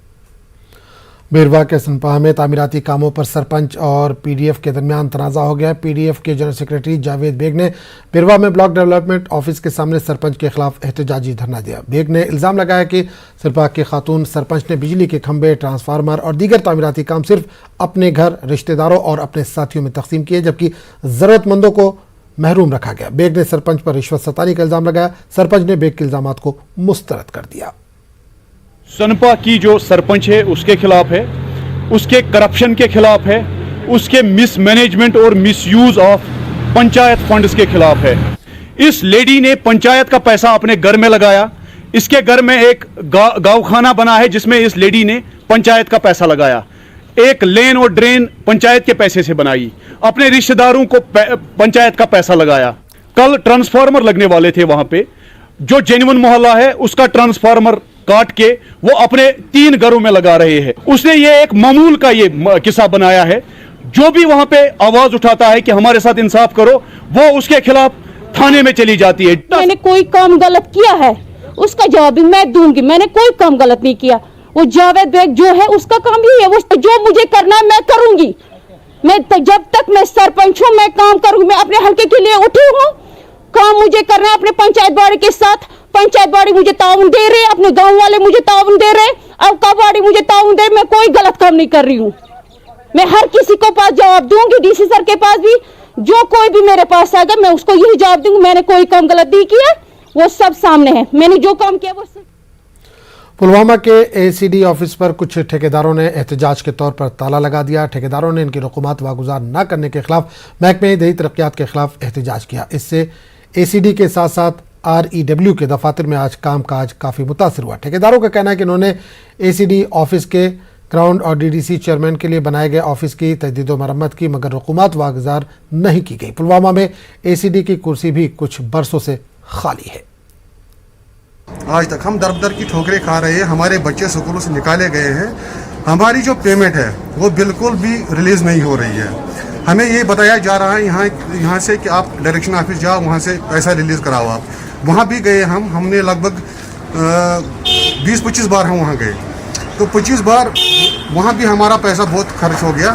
बेरवा के सनपाह में तामीराती कामों पर सरपंच और पीडीएफ के दरमियान तनाजा हो गया। पीडीएफ के जनरल सेक्रेटरी जावेद बेग ने बेरवा में ब्लॉक डेवलपमेंट ऑफिस के सामने सरपंच के खिलाफ एहतजाजी धरना दिया। बेग ने इल्जाम लगाया कि सिरपा की खातून सरपंच ने बिजली के खंभे, ट्रांसफार्मर और दीगर तामीराती काम सिर्फ अपने घर, रिश्तेदारों और अपने साथियों में तकसीम किए, जबकि जरूरतमंदों को महरूम रखा गया। बेग ने सरपंच पर रिश्वत सतानी का इल्जाम लगाया। सरपंच ने बेग के इल्जामात को मुस्तरद कर दिया। सनपा की जो सरपंच है उसके खिलाफ है, उसके करप्शन के खिलाफ है, उसके मिसमैनेजमेंट और मिसयूज ऑफ पंचायत फंड्स के खिलाफ है। इस लेडी ने पंचायत का पैसा अपने घर में लगाया। इसके घर में एक गाँवखाना बना है जिसमें इस लेडी ने पंचायत का पैसा लगाया। एक लेन और ड्रेन पंचायत के पैसे से बनाई, अपने रिश्तेदारों को पंचायत का पैसा लगाया। कल ट्रांसफार्मर लगने वाले थे वहां पे, जो जेन्युइन मोहल्ला है उसका ट्रांसफार्मर काट के वो अपने 3 घरों में लगा रहे हैं। उसने ये एक मामूल का ये किस्सा बनाया है। जो भी वहां पे आवाज उठाता है कि हमारे साथ इंसाफ करो, वो उसके खिलाफ थाने में चली जाती है। मैंने कोई काम गलत किया है उसका जवाब भी मैं दूंगी। मैंने कोई काम गलत नहीं किया। वो जावेद बेग जो है उसका काम ही है, वो जो मुझे करना है मैं करूंगी। मैं जब तक मैं सरपंच हूँ मैं काम करूंगी। मैं अपने हल्के के लिए उठी हूँ, काम मुझे करना है अपने पंचायत बाड़ी के साथ। पंचायत बाड़ी मुझे ताउन दे रहे, अपने गांव वाले मुझे ताउन दे रहे, अब का बाड़ी मुझे ताउन दे। मैं कोई गलत काम नहीं कर रही हूँ। मैं हर किसी को पास जवाब दूंगी, डीसी सर के पास भी, जो कोई भी मेरे पास आएगा मैं उसको यही जवाब दूंगी। मैंने कोई काम गलत नहीं किया, वो सब सामने है। मैंने जो काम किया वो पुलवामा के एसीडी ऑफिस पर कुछ ठेकेदारों ने एहतजाज के तौर पर ताला लगा दिया। ठेकेदारों ने इनकी रकूमात वागुजार न करने के खिलाफ महकमे दही तरक्यात के खिलाफ एहतजाज किया। इससे एसीडी के साथ साथ REW के दफातर में आज कामकाज काफ़ी मुतासर हुआ। ठेकेदारों का कहना है कि उन्होंने एसीडी ऑफिस के ग्राउंड और DDC चेयरमैन के लिए बनाए गए ऑफिस की तजदीद व मरम्मत की, मगर रकूमात वागुजार नहीं की गई। पुलवामा में एसीडी की कुर्सी भी कुछ बरसों से खाली है। आज तक हम दर दर की ठोकरें खा रहे हैं, हमारे बच्चे स्कूलों से निकाले गए हैं, हमारी जो पेमेंट है वो बिल्कुल भी रिलीज़ नहीं हो रही है। हमें ये बताया जा रहा है यहाँ से कि आप डायरेक्शन ऑफिस जाओ, वहाँ से पैसा रिलीज़ कराओ। आप वहाँ भी गए, हमने लगभग 20-25 बार हम वहाँ गए, तो 25 बार वहाँ भी हमारा पैसा बहुत खर्च हो गया।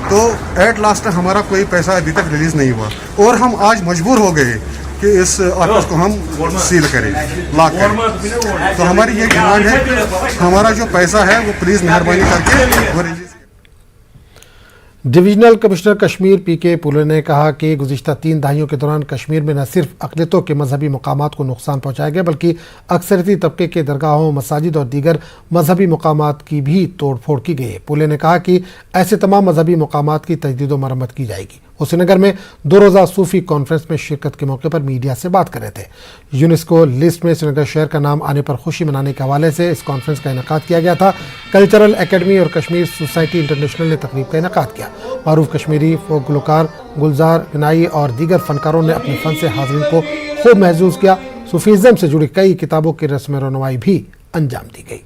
तो एट लास्ट हमारा कोई पैसा अभी तक रिलीज़ नहीं हुआ और हम आज मजबूर हो गए कि इस ऑफिस को हम सील करें, लॉक करें। तो हमारी ये डिमांड है कि हमारा जो पैसा है वो प्लीज़ मेहरबानी करके वो release. Divisional commissioner Kashmir PK पुले ने कहा कि गुज़िश्ता 3 दहाइयों के दौरान कश्मीर में न सिर्फ अक़लियतों के मजहबी मकामात को नुकसान पहुँचाया गया, बल्कि अक्सरियती तबके के दरगाहों, मसाजिद और दीगर मजहबी मकामात की भी तोड़ फोड़ की गई है। पुले ने कहा कि ऐसे तमाम मजहबी मकामात की तजदीद व मरम्मत की जाएगी। वो श्रीनगर में 2 रोज़ा सूफी कॉन्फ्रेंस में शिरकत के मौके पर मीडिया से बात कर रहे थे। यूनेस्को लिस्ट में श्रीनगर शहर का नाम आने पर खुशी मनाने के हवाले से इस कॉन्फ्रेंस का इनेकाद किया गया था। कल्चरल एकेडमी और कश्मीर सोसाइटी इंटरनेशनल ने तकरीब का इनेकाद किया। मारूफ कश्मीरी फोक गुलकार, गुलजार, गनाई और दीगर फनकारों ने अपने फन से हाज़रीन को खूब महसूस किया। सूफीज़म से जुड़ी कई किताबों की रस्म रनवाई भी अंजाम दी गई।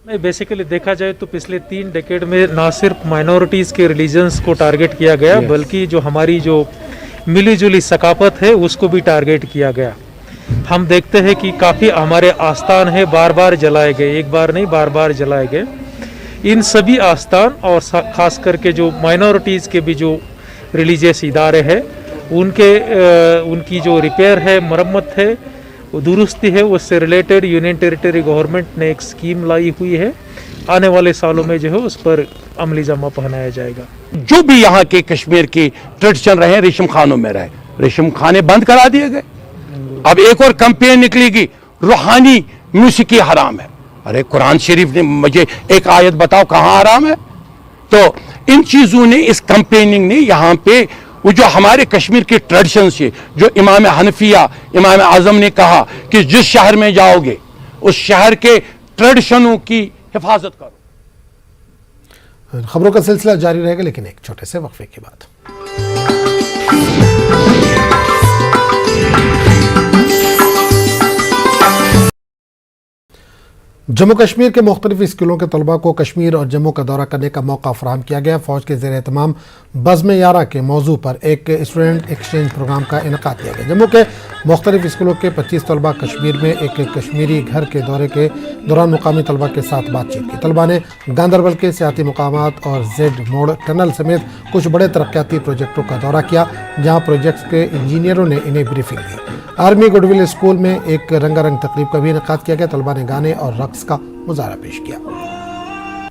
नहीं, बेसिकली देखा जाए तो पिछले 3 डेकेड में ना सिर्फ माइनॉरिटीज़ के रिलीजन्स को टारगेट किया गया, बल्कि जो हमारी जो मिली जुली सकाफत है उसको भी टारगेट किया गया। हम देखते हैं कि काफ़ी हमारे आस्थान है बार बार जलाए गए, एक बार नहीं बार बार जलाए गए। इन सभी आस्थान और ख़ास करके जो माइनॉरिटीज़ के भी जो रिलीजियस इदारे हैं उनकी जो रिपेयर है, मरम्मत है, वो दुरुस्ती है, उससे रिलेटेड यूनियन टेरिटरी गवर्नमेंट ने एक स्कीम लाई हुई है। आने वाले सालों में जो है उस पर अमली जमा पहनाया जाएगा। जो भी यहाँ के कश्मीर की ट्रेडिशन रहे रेशम खानों में रहे, रेशम खाने बंद करा दिए गए। अब एक और कंपेन निकलेगी, रूहानी म्यूसिकी हराम है। अरे कुरान शरीफ ने मुझे एक आयत बताओ कहाँ हराम है? तो इन चीजों ने, इस कंपेनिंग ने यहाँ पे वो जो हमारे कश्मीर की ट्रेडिशन से, जो इमाम हनफिया इमाम आजम ने कहा कि जिस शहर में जाओगे उस शहर के ट्रेडिशनों की हिफाजत करो। खबरों का सिलसिला जारी रहेगा, लेकिन एक छोटे से वक्फे के बाद। जम्मू कश्मीर के मुख्तलिफ स्कूलों के तलबा को कश्मीर और जम्मू का दौरा करने का मौका फराहम किया गया। फौज के ज़ेर एहतमाम बज़्म यारा के मौजू पर एक स्टूडेंट एक्सचेंज प्रोग्राम का इनेकाद किया गया। जम्मू के मुख्तलिफ स्कूलों के 25 तलबा कश्मीर में एक कश्मीरी घर के दौरे के दौरान मुकामी तलबा के साथ बातचीत की। तलबा ने गांदरबल के सियाती मकामात और जेड मोड़ टनल समेत कुछ बड़े तरक्याती प्रोजेक्टों का दौरा किया, जहाँ प्रोजेक्ट्स के इंजीनियरों ने इन्हें ब्रीफिंग दी। आर्मी गुडविल स्कूल में एक रंगारंग तकरीब का भी इनेकाद किया गया। तलबा ने गाने और रक्स का मुजाहरा पेश किया।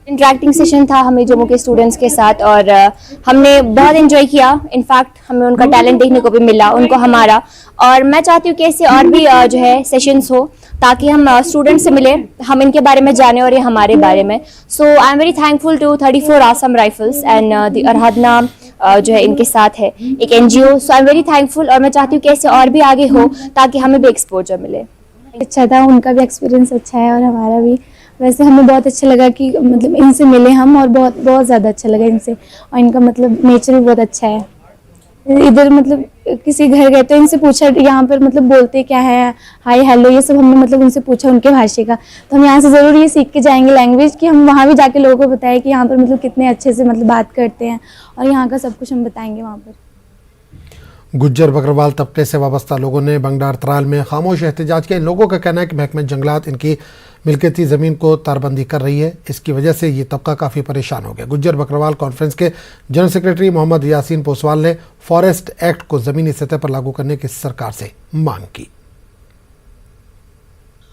इंटरेक्टिंग सेशन था हमें जम्मू के स्टूडेंट्स के साथ और हमने बहुत एंजॉय किया। इनफैक्ट हमें उनका टैलेंट देखने को भी मिला, उनको हमारा। और मैं चाहती हूँ कि ऐसे और भी जो है सेशंस हो, ताकि हम स्टूडेंट्स से मिले, हम इनके बारे में जाने और ये हमारे बारे में। So I am very thankful to 34 Assam Rifles and the Arhadna जो है इनके साथ है एक NGO। So I am very thankful और मैं चाहती हूँ कि ऐसे और भी आगे हो ताकि हमें भी एक्सपोजर मिले। अच्छा था, उनका भी एक्सपीरियंस अच्छा है और हमारा भी। वैसे हमें बहुत अच्छा लगा कि मतलब इनसे मिले हम, और बहुत बहुत ज़्यादा अच्छा लगा इनसे। और इनका मतलब नेचर भी बहुत अच्छा है। इधर मतलब किसी घर गए तो इनसे पूछा यहाँ पर मतलब बोलते क्या है, हाय हेलो, ये सब हमने मतलब उनसे पूछा उनके भाषा का। तो हम यहाँ से ज़रूर ये सीख के जाएंगे लैंग्वेज, कि हम वहाँ भी जाके लोगों को बताएं कि यहाँ पर मतलब कितने अच्छे से मतलब बात करते हैं, और यहाँ का सब कुछ हम बताएंगे वहाँ पर। गुज्जर बकरवाल तबके से वाबस्ता लोगों ने बंगडार त्राल में खामोश एहतजाज किया। इन लोगों का कहना है कि महकमा जंगलात इनकी मिल्कियती ज़मीन को तारबंदी कर रही है, इसकी वजह से ये तबका काफ़ी परेशान हो गया। गुज्जर बकरवाल कॉन्फ्रेंस के जनरल सेक्रेटरी मोहम्मद यासीन पोसवाल ने फॉरेस्ट एक्ट को ज़मीनी सतह पर लागू करने की सरकार से मांग की।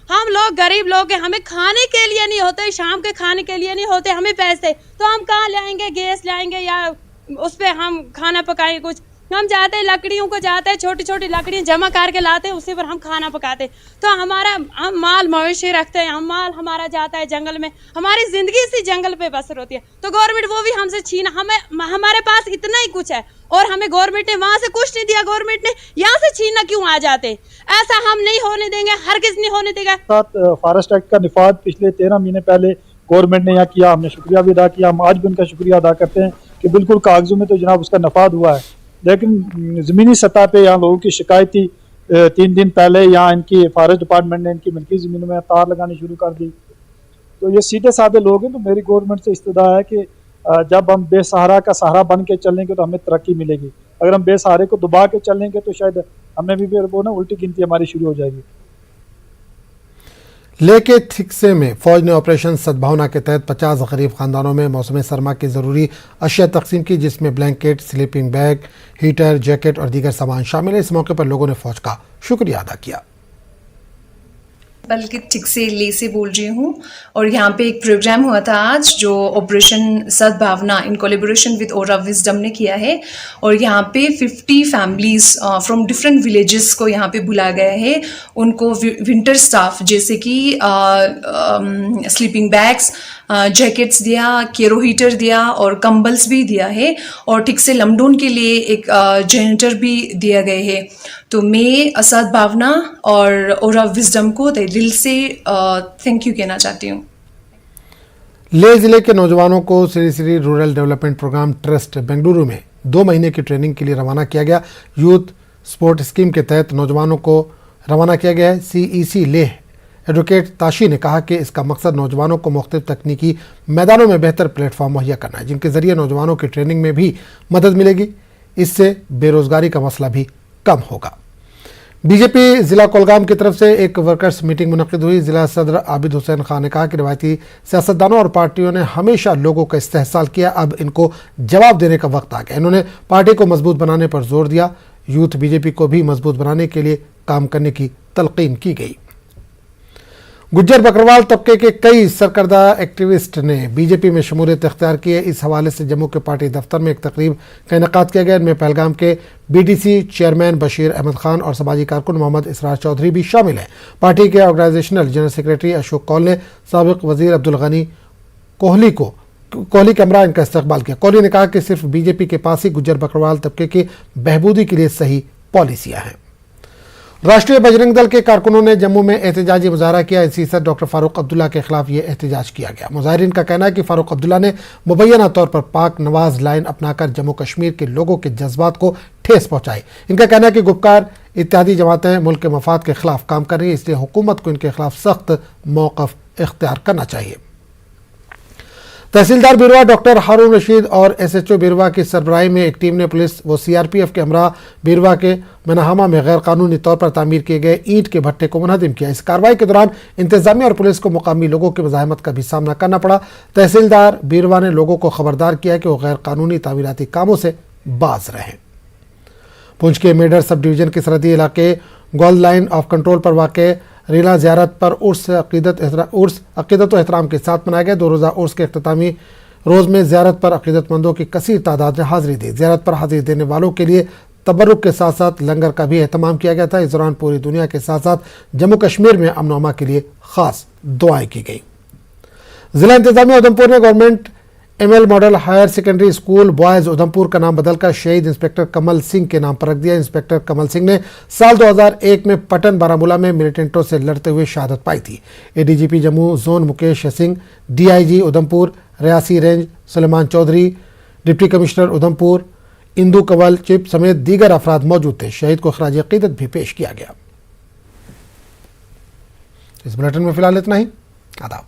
हम लोग गरीब लोग हैं, हमें खाने के लिए नहीं होते, शाम के खाने के लिए नहीं होते हमें पैसे, तो हम कहाँ लाएंगे? गैस लाएंगे या उस पर हम खाना पकाएंगे? कुछ हम जाते हैं लकड़ियों को जाते हैं, छोटी छोटी लकड़ियाँ जमा करके लाते हैं, उसी पर हम खाना पकाते हैं। तो हम माल मवेशी रखते हैं, हम माल हमारा जाता है जंगल में, हमारी जिंदगी इसी जंगल पे बसर होती है। तो गवर्नमेंट वो भी हमसे छीना, हमारे पास इतना ही कुछ है और हमें गवर्नमेंट ने वहाँ से कुछ नहीं दिया, गवर्नमेंट ने यहाँ से छीनना क्यों आ जाते? ऐसा हम नहीं होने देंगे, हर किसी नहीं होने देगा। फॉरेस्ट एक्ट का निफाद पिछले 13 महीने पहले गवर्नमेंट ने यहाँ किया, हमने शुक्रिया भी अदा किया। हम आज भी उनका शुक्रिया अदा करते हैं कि बिल्कुल कागजों में तो जनाब उसका नफाद हुआ है, लेकिन ज़मीनी सतह पे यहाँ लोगों की शिकायत थी। 3 दिन पहले यहाँ इनकी फॉरेस्ट डिपार्टमेंट ने इनकी मिल्की ज़मीनों में तार लगानी शुरू कर दी। तो ये सीधे साधे लोग हैं। तो मेरी गवर्नमेंट से इस्तदा है कि जब हम बेसहारा का सहारा बन के चलेंगे तो हमें तरक्की मिलेगी। अगर हम बेसहारे को दबा के चलेंगे तो शायद हमें भी फिर वो ना उल्टी गिनती हमारी शुरू हो जाएगी। लेके थिक्से में फौज ने ऑपरेशन सद्भावना के तहत 50 गरीब खानदानों में मौसम सरमा की ज़रूरी अशिया तकसीम की, जिसमें blanket, sleeping bag, heater, jacket और दीगर सामान शामिल है। इस मौके पर लोगों ने फौज का शुक्रिया अदा किया। बल्कि ठीक से ले से बोल रही हूँ, और यहाँ पे एक प्रोग्राम हुआ था आज जो ऑपरेशन सद्भावना in collaboration with aura wisdom ने किया है, और यहाँ पे 50 फैमिलीज फ्रॉम डिफरेंट विलेजेस को यहाँ पे बुलाया गया है। उनको विंटर स्टाफ जैसे कि स्लीपिंग बैग्स, जैकेट्स दिया, केरो हीटर दिया और कंबल्स भी दिया है, और ठीक से लमडून के लिए एक जनरेटर भी दिया गया है। तो मैं सद्भावना और ओरा विजडम को दिल से थैंक यू कहना चाहती हूँ। लेह जिले के नौजवानों को Shri Shri rural development programme trust Bengaluru में 2 महीने की ट्रेनिंग के लिए रवाना किया गया। यूथ स्पोर्ट स्कीम के तहत नौजवानों को रवाना किया गया है। CEC लेह एडवोकेट ताशी ने कहा कि इसका मकसद नौजवानों को मुख्तलिफ तकनीकी मैदानों में बेहतर प्लेटफॉर्म मुहैया करना है, जिनके ज़रिए नौजवानों की ट्रेनिंग में भी मदद मिलेगी। इससे बेरोज़गारी का मसला भी कम होगा। बीजेपी जिला कोलगाम की तरफ से एक वर्कर्स मीटिंग मुनक्किद हुई। जिला सदर आबिद हुसैन खान ने कहा कि रिवायती सियासतदानों और पार्टियों ने हमेशा लोगों का इस्तेहसाल किया, अब इनको जवाब देने का वक्त आ गया। इन्होंने पार्टी को मजबूत बनाने पर जोर दिया। यूथ बीजेपी को भी मजबूत बनाने के लिए काम करने की तलकीन की गई। गुज्जर बकरवाल तबके के कई सरकर्दा एक्टिविस्ट ने बीजेपी में शमूलियत इख्तियार की है। इस हवाले से जम्मू के पार्टी दफ्तर में एक तकरीब का इनेकाद किया गया। इनमें पहलगाम के बीडीसी चेयरमैन बशीर अहमद खान और समाजी कारकुन मोहम्मद इसरार चौधरी भी शामिल हैं। पार्टी के organisational general secretary Ashok Kaul ने साबिक वजीर अब्दुल गनी कोहली के हमरा इनका इस्तकबाल किया। कोहली ने कहा कि सिर्फ बीजेपी के पास ही गुज्जर बकरवाल तबके की बहबूदी के लिए सही पॉलिसियां हैं। राष्ट्रीय बजरंग दल के कारकुनों ने जम्मू में एहतजाजी मुजाहरा किया। इसी सर डॉक्टर फारूक अब्दुल्ला के खिलाफ ये एहतजाज किया गया। मुजाहिरीन का कहना है कि फारूक अब्दुल्ला ने मुबैना तौर पर पाक नवाज लाइन अपनाकर जम्मू कश्मीर के लोगों के जज्बात को ठेस पहुंचाई। इनका कहना है कि गुपकार इत्यादि जमातें मुल्क के मफाद के खिलाफ काम कर रही है, इसलिए हुकूमत को इनके खिलाफ सख्त मौक़िफ़ इख्तियार करना चाहिए। तहसीलदार बिरवा डॉक्टर हारून रशीद और SHO बिरवा की सरबराही में एक टीम ने पुलिस व CRPF के हमरा बिरवा के मनाहमा में गैर कानूनी तौर पर तामीर किए गए ईंट के भट्टे को मुनहदिम किया। इस कार्रवाई के दौरान इंतजामिया और पुलिस को मुकामी लोगों की मज़ाहमत का भी सामना करना पड़ा। तहसीलदार बिरवा ने लोगों को खबरदार किया कि वो गैर कानूनी तामीराती कामों से बाज रहें। पुंछ के मेडर सब डिवीजन के सरहदी इलाके गोल्ड लाइन ऑफ कंट्रोल पर वाक़ रीला ज़ियारत पर उर्स अक़ीदत व एहतराम के साथ मनाया गया। 2 रोज़ा उर्स के अख्तामी रोज़ में ज़ियारत पर अक़ीदतमंदों की कसीर तादाद ने हाज़िरी दी। ज़ियारत पर हाज़िरी देने वालों के लिए तबर्रुक के साथ साथ लंगर का भी एहतमाम किया गया था। इस दौरान पूरी दुनिया के साथ साथ जम्मू कश्मीर में अमन अमा के लिए ख़ास दुआएं की गई। ज़िला इंतज़ामिया उधमपुर ने government ML model higher secondary school boys Udhampur का नाम बदलकर शहीद इंस्पेक्टर कमल सिंह के नाम पर रख दिया। इंस्पेक्टर कमल सिंह ने साल 2001 में पटन बारामूला में मिलिटेंटों से लड़ते हुए शहादत पाई थी। ADGP Jammu zone Mukesh Singh, DIG Udhampur Reasi range Suleman Chaudhary, deputy commissioner Udhampur Indu Kanwal Chib समेत दीगर अफराद मौजूद थे। शहीद को खराज अक़ीदत भी पेश किया गया। इस बुलेटिन में फिलहाल इतना ही। आदाब।